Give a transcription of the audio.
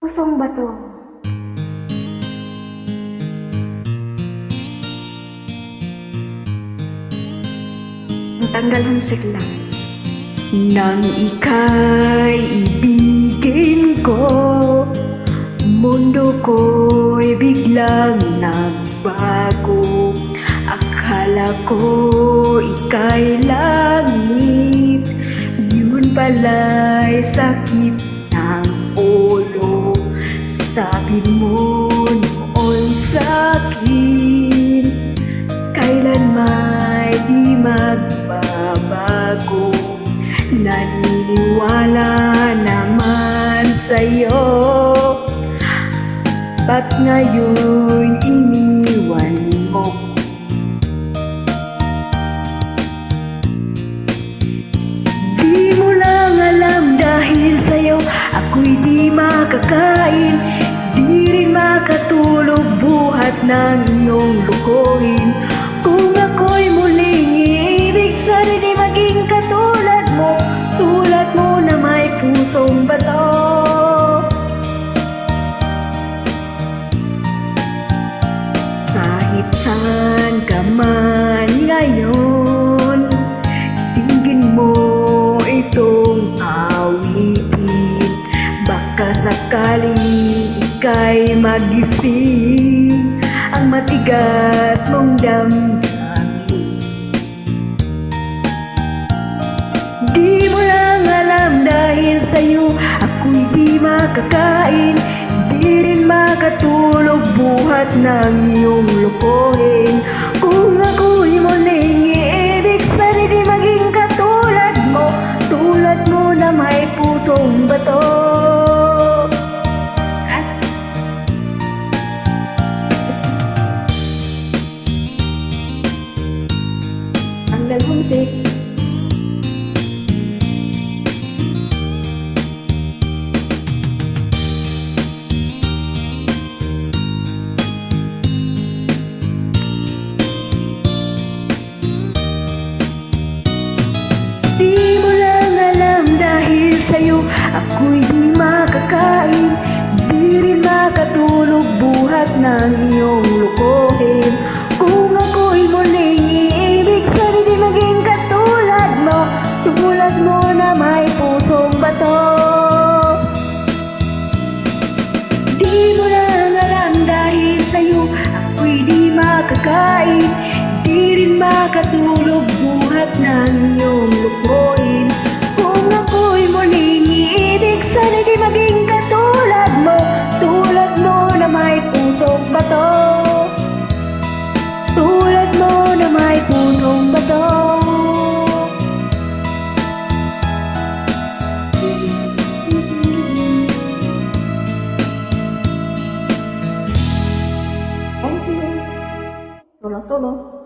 Pusong bato. Ang tanggalan sigla. Nang ika'y ibigin ko, mundo ko'y biglang nagbago. Akala ko ika'y langit, yun pala'y sakit ng ulo. Sabi mo noon sa'kin, kailan may di magbabago. Naniniwala naman sa'yo, ba't ngayon iniwan mo? Di mo lang alam dahil sa'yo ako'y di makakain, di rin makatulog buhat ng iyong lukuhin. Kung ako'y muling iibig, sana di maging katulad mo, tulad mo na may pusong bato. Kahit saan ka man ngayon, tingin mo itong awitin. Baka sakaling ika'y magising ang matigas mong damdamin. Di mo lang alam dahil sa'yo ako'y di makakain, di rin makatulog buhat ng iyong lukuhin. Kung ako'y muling iibig, sana di maging katulad mo, tulad mo na may pusong bato. Ang homesick. Di mo lang alam dahil sa'yo ako'y di makakain, di rin makatulog buhat ng iyong lukuhin. Kung ako'y muling iibig, sana di maging katulad mo, tulad mo na may pusong bato. Di mo lang alam dahil sa'yo ako'y di makakain, di rin makatulog buhat ng iyong lukuhin. Kung ako'y muling iibig, sana di maging katulad mo, tulad mo na may pusong bato, tulad mo na may pusong bato. Thank you. Solo-solo.